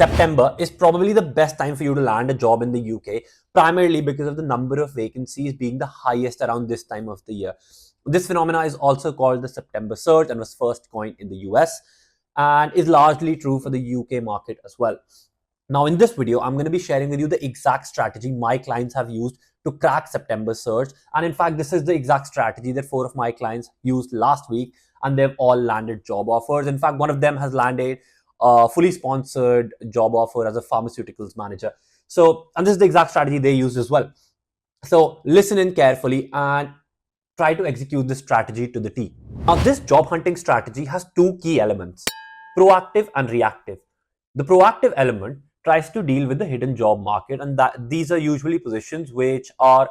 September is probably the best time for you to land a job in the UK, primarily because of the number of vacancies being the highest around this time of the year. This phenomena is also called the September surge and was first coined in the US and is largely true for the UK market as well. Now, in this video, I'm going to be sharing with you the exact strategy my clients have used to crack September surge. And in fact, this is the exact strategy that 4 of my clients used last week, and they've all landed job offers. In fact, one of them has landed a fully sponsored job offer as a pharmaceuticals manager. So, and this is the exact strategy they used as well. So, listen in carefully and try to execute this strategy to the T. Now, this job hunting strategy has two key elements: proactive and reactive. The proactive element tries to deal with the hidden job market, and that these are usually positions which are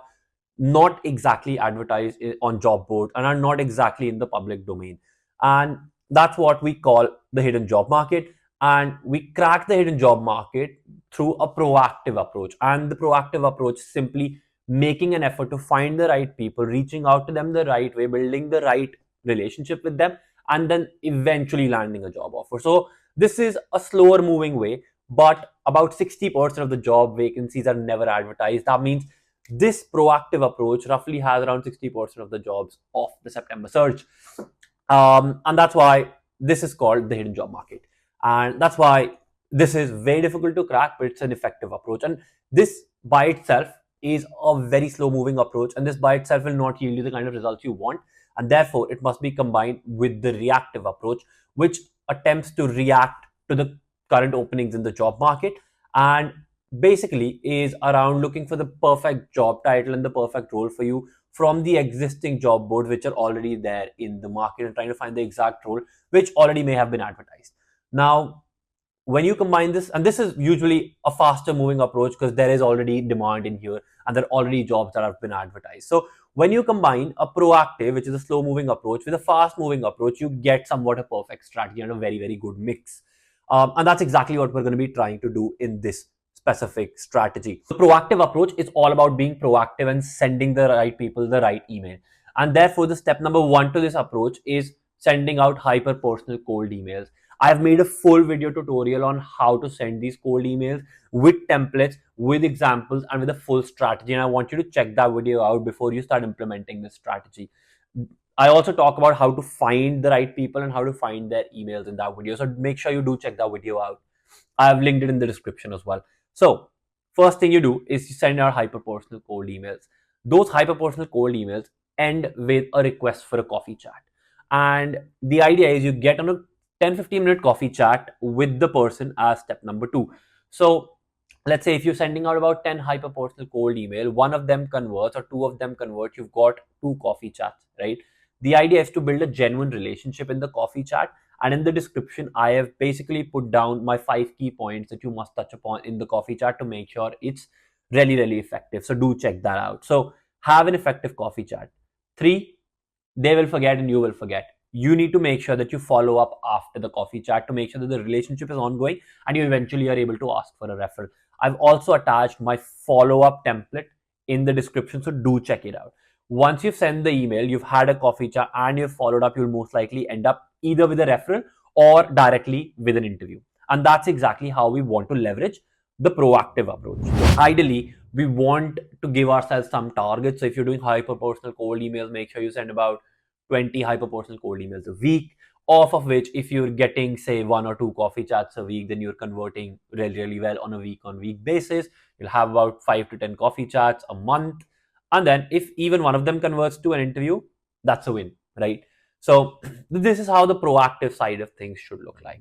not exactly advertised on job board and are not exactly in the public domain, and that's what we call the hidden job market. And we crack the hidden job market through a proactive approach, and the proactive approach is simply making an effort to find the right people, reaching out to them the right way, building the right relationship with them, and then eventually landing a job offer. So this is a slower moving way, but about 60% of the job vacancies are never advertised. That means this proactive approach roughly has around 60% of the jobs of the September surge. And that's why this is called the hidden job market. And that's why this is very difficult to crack, but it's an effective approach. And this by itself is a very slow moving approach. And this by itself will not yield you the kind of results you want. And therefore, it must be combined with the reactive approach, which attempts to react to the current openings in the job market and basically is around looking for the perfect job title and the perfect role for you from the existing job boards which are already there in the market, and trying to find the exact role which already may have been advertised. Now, when you combine this, and this is usually a faster moving approach because there is already demand in here and there are already jobs that have been advertised. So when you combine a proactive, which is a slow moving approach, with a fast moving approach, you get somewhat a perfect strategy and a very, very good mix. And that's exactly what we're going to be trying to do in this specific strategy. The proactive approach is all about being proactive and sending the right people the right email. And therefore, the step number one to this approach is sending out hyper personal cold emails. I've made a full video tutorial on how to send these cold emails with templates, with examples, and with a full strategy. And I want you to check that video out before you start implementing this strategy. I also talk about how to find the right people and how to find their emails in that video. So make sure you do check that video out. I have linked it in the description as well. So first thing you do is you send out hyper-personal cold emails. Those hyper-personal cold emails end with a request for a coffee chat. And the idea is you get on a 10-15 minute coffee chat with the person as step number two. So let's say if you're sending out about 10 hyper-personal cold email, one of them converts or two of them convert, you've got 2 coffee chats, right? The idea is to build a genuine relationship in the coffee chat. And in the description, I have basically put down my 5 key points that you must touch upon in the coffee chat to make sure it's really, really effective. So do check that out. So have an effective coffee chat. 3, they will forget and you will forget. You need to make sure that you follow up after the coffee chat to make sure that the relationship is ongoing and you eventually are able to ask for a referral. I've also attached my follow-up template in the description, so do check it out. Once you've sent the email, you've had a coffee chat and you've followed up, you'll most likely end up either with a referral or directly with an interview. And that's exactly how we want to leverage the proactive approach. Ideally, we want to give ourselves some targets. So if you're doing hyper-personal cold emails, make sure you send about 20 hyper-personal cold emails a week, off of which if you're getting say 1 or 2 coffee chats a week, then you're converting really, really well on a week-on-week basis. You'll have about 5 to 10 coffee chats a month. And then if even one of them converts to an interview, that's a win, right? So this is how the proactive side of things should look like.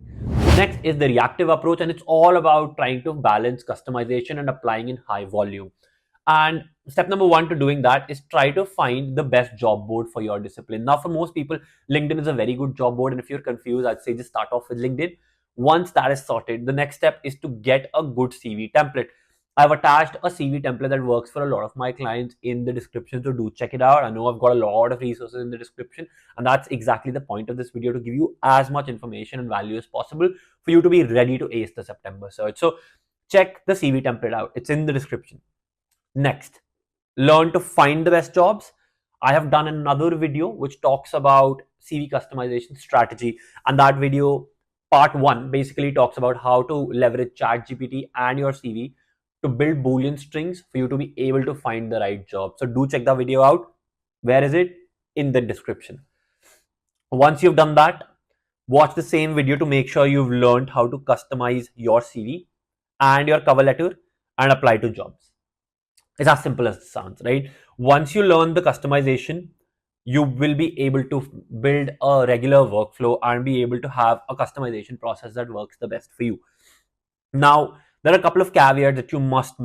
Next is the reactive approach, and it's all about trying to balance customization and applying in high volume. And step number 1 to doing that is try to find the best job board for your discipline. Now, for most people, LinkedIn is a very good job board. And if you're confused, I'd say just start off with LinkedIn. Once that is sorted, the next step is to get a good CV template. I've attached a CV template that works for a lot of my clients in the description, so do check it out. I know I've got a lot of resources in the description, and that's exactly the point of this video, to give you as much information and value as possible for you to be ready to ace the September search. So check the CV template out. It's in the description. Next, learn to find the best jobs. I have done another video which talks about CV customization strategy, and that video Part 1 basically talks about how to leverage ChatGPT and your CV to build Boolean strings for you to be able to find the right job. So do check the video out. Where is it? In the description. Once you've done that, watch the same video to make sure you've learned how to customize your CV and your cover letter and apply to jobs. It's as simple as it sounds, right? Once you learn the customization, you will be able to build a regular workflow and be able to have a customization process that works the best for you. Now, there are a couple of caveats that you must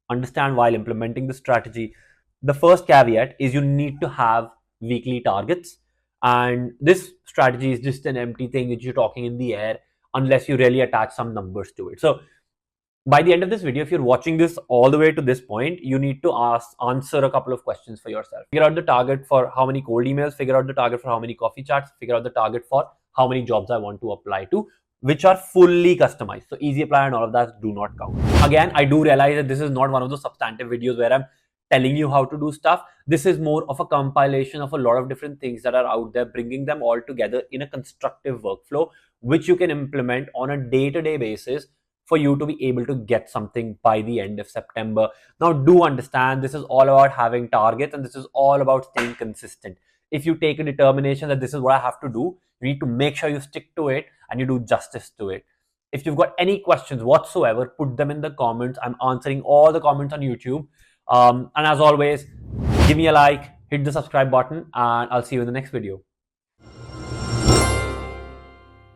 understand while implementing the strategy. The first caveat is you need to have weekly targets, and this strategy is just an empty thing that you're talking in the air unless you really attach some numbers to it. So by the end of this video, if you're watching this all the way to this point, you need to answer a couple of questions for yourself. Figure out the target for how many cold emails, figure out the target for how many coffee chats, figure out the target for how many jobs I want to apply to, which are fully customized. So easy apply and all of that do not count. Again, I do realize that this is not one of those substantive videos where I'm telling you how to do stuff. This is more of a compilation of a lot of different things that are out there, bringing them all together in a constructive workflow, which you can implement on a day-to-day basis for you to be able to get something by the end of September. Now, do understand this is all about having targets and this is all about staying consistent. If you take a determination that this is what I have to do, you need to make sure you stick to it and you do justice to it. If you've got any questions whatsoever, put them in the comments. I'm answering all the comments on YouTube. And as always, give me a like, hit the subscribe button, and I'll see you in the next video.